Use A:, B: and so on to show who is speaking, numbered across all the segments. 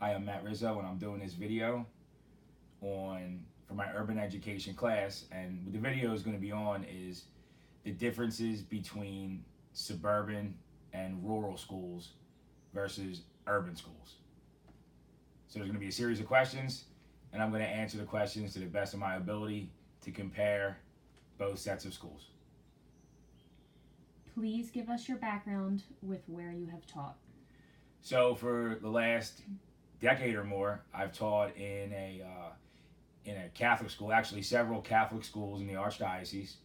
A: Hi, I'm Matt Rizzo, and I'm doing this video for my urban education class. And what the video is going to be on is the differences between suburban and rural schools versus urban schools. So there's going to be a series of questions, and I'm going to answer the questions to the best of my ability to compare both sets of schools.
B: Please give us your background with where you have taught.
A: So for the last decade or more, I've taught in a Catholic school, actually several Catholic schools in the Archdiocese,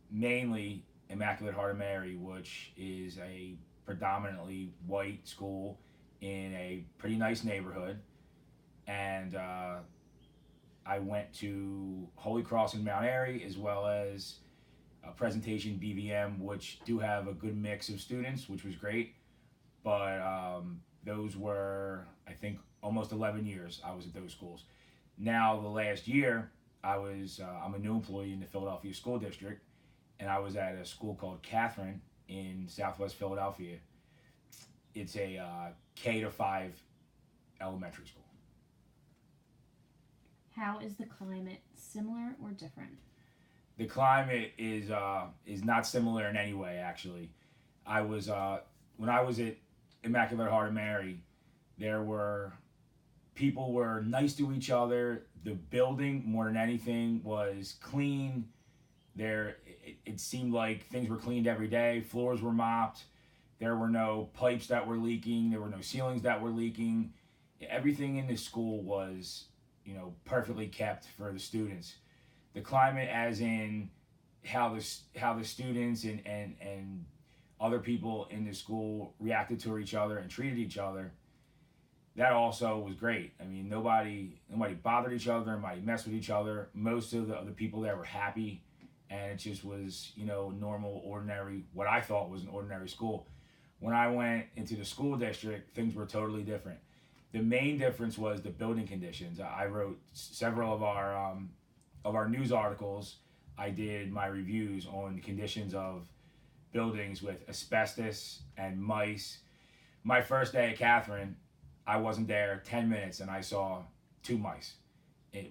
A: mainly Immaculate Heart of Mary, which is a predominantly white school in a pretty nice neighborhood. And I went to Holy Cross in Mount Airy, as well as Presentation BVM, which do have a good mix of students, which was great. But those were, I think, almost 11 years I was at those schools. Now, the last year, I'm a new employee in the Philadelphia School District, and I was at a school called Catherine in Southwest Philadelphia. It's a K-5 elementary school.
B: How is the climate similar or different?
A: The climate is not similar in any way. Actually, I was when I was at Immaculate Heart of Mary, there were people were nice to each other. The building, more than anything, was clean. It seemed like things were cleaned every day. Floors were mopped. There were no pipes that were leaking. There were no ceilings that were leaking. Everything in this school was, perfectly kept for the students. The climate, as in how the students and other people in the school reacted to each other and treated each other, that also was great. I mean, nobody bothered each other, nobody messed with each other. Most of the people there were happy, and it just was, normal, ordinary, what I thought was an ordinary school. When I went into the school district, things were totally different. The main difference was the building conditions. I wrote several of our news articles. I did my reviews on the conditions of buildings with asbestos and mice. My first day at Catherine, I wasn't there 10 minutes and I saw 2 mice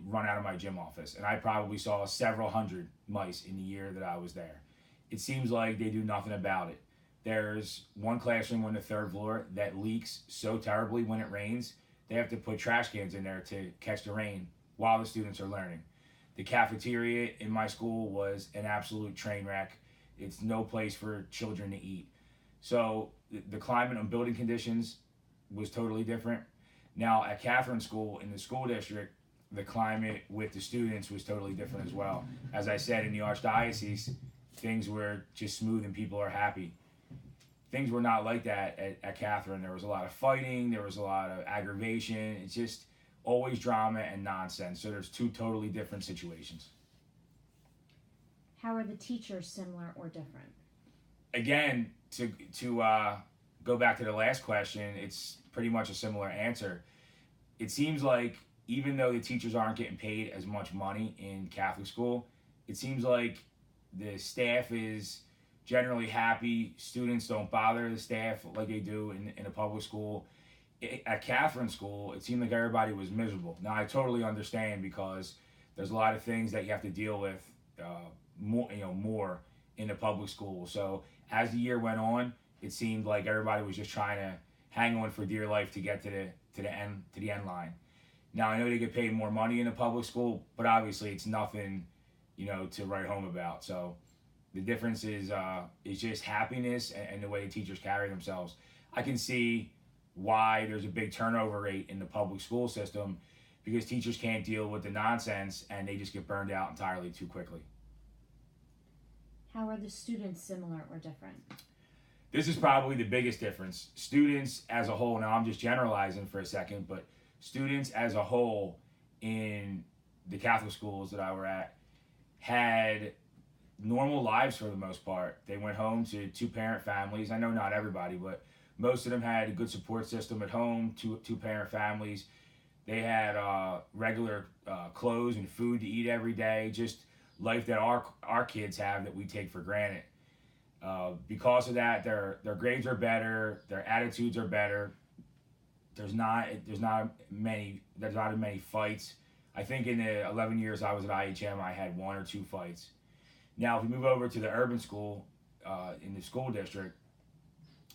A: run out of my gym office. And I probably saw several hundred mice in the year that I was there. It seems like they do nothing about it. There's one classroom on the 3rd floor that leaks so terribly when it rains, they have to put trash cans in there to catch the rain while the students are learning. The cafeteria in my school was an absolute train wreck. It's no place for children to eat. So the climate and building conditions was totally different. Now at Catherine School in the school district, the climate with the students was totally different as well. As I said, in the Archdiocese, things were just smooth and people are happy. Things were not like that at Catherine. There was a lot of fighting, there was a lot of aggravation. It's just always drama and nonsense. So there's 2 totally different situations.
B: How are the teachers similar or different?
A: Again, to go back to the last question, it's pretty much a similar answer. It seems like even though the teachers aren't getting paid as much money in Catholic school, it seems like the staff is generally happy. Students don't bother the staff like they do in a public school. At Catherine School, it seemed like everybody was miserable. Now, I totally understand because there's a lot of things that you have to deal with more in the public school. So as the year went on, it seemed like everybody was just trying to hang on for dear life to get to the end line. Now, I know they get paid more money in the public school, but obviously it's nothing, to write home about. So the difference is just happiness and the way the teachers carry themselves. I can see why there's a big turnover rate in the public school system, because teachers can't deal with the nonsense and they just get burned out entirely too quickly.
B: How are the students similar or different?
A: This is probably the biggest difference. Students as a whole, now I'm just generalizing for a second, but students as a whole in the Catholic schools that I were at had normal lives for the most part. They went home to 2-parent families. I know not everybody, but most of them had a good support system at home, 2-parent families. They had regular clothes and food to eat every day, just life that our kids have that we take for granted. Because of that, their grades are better, their attitudes are better. there's not many fights. I think in the 11 years I was at IHM, I had one or two fights. Now, if we move over to the urban school, in the school district,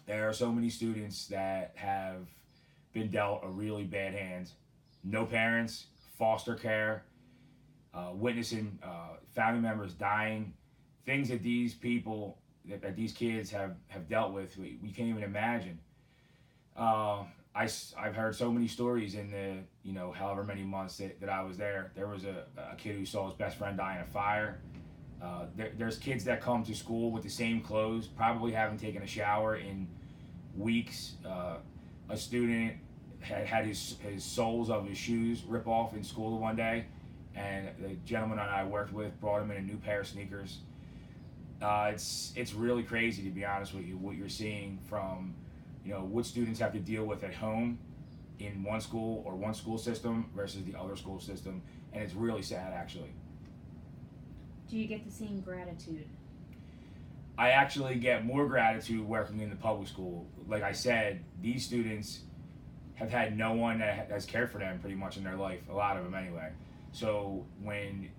A: there are so many students that have been dealt a really bad hand. No parents, foster care, witnessing family members dying, things that these people, that these kids have dealt with, we can't even imagine. I've heard so many stories in the, however many months that I was there. There was a kid who saw his best friend die in a fire. There's kids that come to school with the same clothes, probably haven't taken a shower in weeks. A student had his soles of his shoes rip off in school one day, and the gentleman that I worked with brought him in a new pair of sneakers. It's really crazy, to be honest with you, what you're seeing from, what students have to deal with at home in one school or one school system versus the other school system, and it's really sad, actually.
B: Do you get the same gratitude?
A: I actually get more gratitude working in the public school. Like I said, these students have had no one that has cared for them pretty much in their life, a lot of them anyway. So and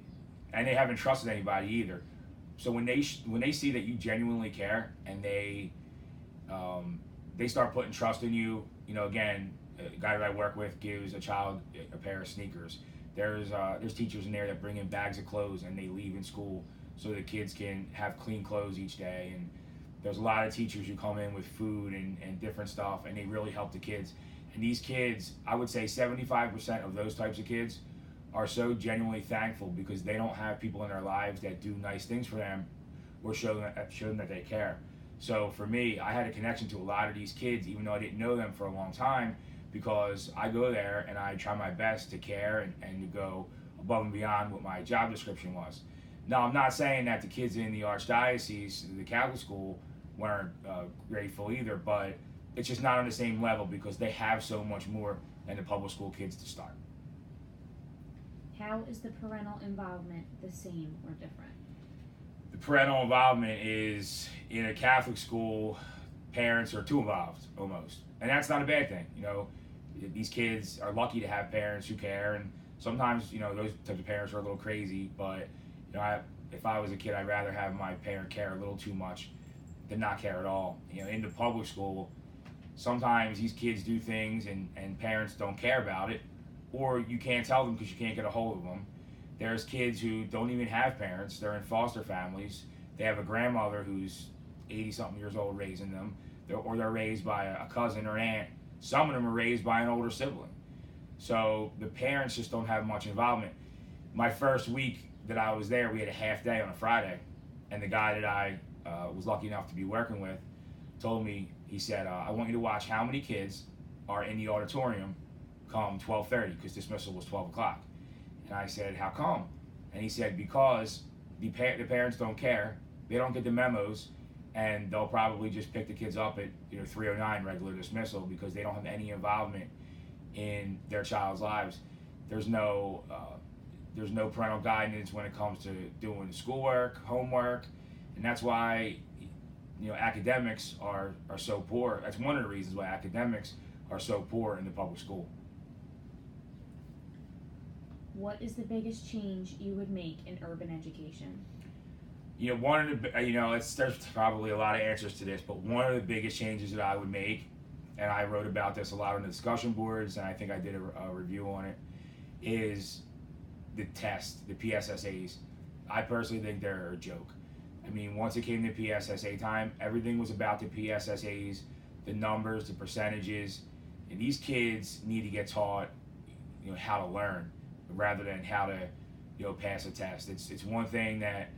A: they haven't trusted anybody either. So when they see that you genuinely care, and they start putting trust in you, again, a guy that I work with gives a child a pair of sneakers. There's teachers in there that bring in bags of clothes, and they leave in school so the kids can have clean clothes each day. And there's a lot of teachers who come in with food and different stuff, and they really help the kids. And these kids, I would say 75% of those types of kids are so genuinely thankful because they don't have people in their lives that do nice things for them or show them that they care. So for me, I had a connection to a lot of these kids, even though I didn't know them for a long time, because I go there and I try my best to care and to go above and beyond what my job description was. Now, I'm not saying that the kids in the Archdiocese, the Catholic school, weren't grateful either, but it's just not on the same level because they have so much more than the public school kids to start.
B: How is the parental involvement the same or different?
A: The parental involvement is, in a Catholic school, parents are too involved almost. And that's not a bad thing. These kids are lucky to have parents who care, and sometimes, those types of parents are a little crazy, but, if I was a kid, I'd rather have my parent care a little too much than not care at all. In the public school, sometimes these kids do things and parents don't care about it, or you can't tell them because you can't get a hold of them. There's kids who don't even have parents. They're in foster families. They have a grandmother who's 80-something years old raising them, or they're raised by a cousin or an aunt. Some of them are raised by an older sibling. So the parents just don't have much involvement. My first week that I was there, we had a half day on a Friday, and the guy that I was lucky enough to be working with told me, he said, I want you to watch how many kids are in the auditorium come 12:30, because dismissal was 12 o'clock. And I said, how come? And he said, because the parents don't care, they don't get the memos, and they'll probably just pick the kids up at 3:09 regular dismissal because they don't have any involvement in their child's lives. There's no parental guidance when it comes to doing schoolwork, homework, and that's why academics are so poor. That's one of the reasons why academics are so poor in the public school.
B: What is the biggest change you would make in urban education?
A: One of the, there's probably a lot of answers to this, but one of the biggest changes that I would make, and I wrote about this a lot on the discussion boards, and I think I did a review on it, is the test, the PSSAs. I personally think they're a joke. Once it came to PSSA time, everything was about the PSSAs, the numbers, the percentages, and these kids need to get taught, how to learn rather than how to, pass a test. It's one thing that,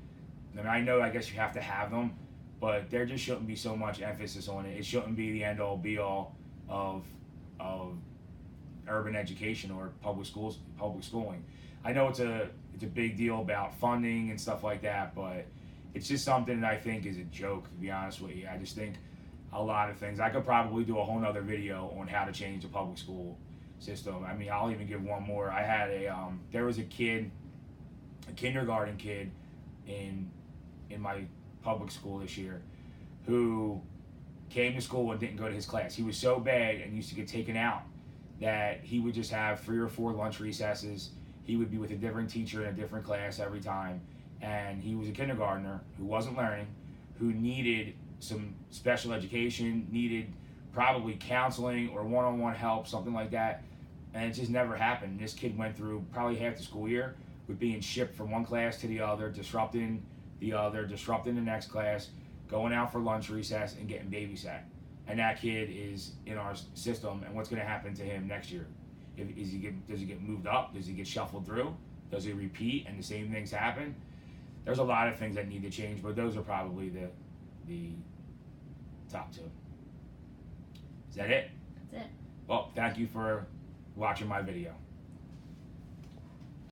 A: I guess you have to have them, but there just shouldn't be so much emphasis on it. It shouldn't be the end-all, be-all of urban education or public schooling. I know it's a big deal about funding and stuff like that, but it's just something that I think is a joke, to be honest with you. I just think a lot of things. I could probably do a whole nother video on how to change the public school system. I'll even give one more. I had there was a kindergarten kid in my public school this year who came to school and didn't go to his class. He was so bad and used to get taken out that he would just have 3 or 4 lunch recesses. He would be with a different teacher in a different class every time. And he was a kindergartner who wasn't learning, who needed some special education, needed probably counseling or one-on-one help, something like that. And it just never happened. This kid went through probably half the school year with being shipped from one class to the other, disrupting the other, disrupting the next class, going out for lunch recess, and getting babysat. And that kid is in our system, and what's going to happen to him next year? Does he get moved up? Does he get shuffled through? Does he repeat and the same things happen? There's a lot of things that need to change, but those are probably the top 2. Is that it?
B: That's it.
A: Well, thank you for watching my video.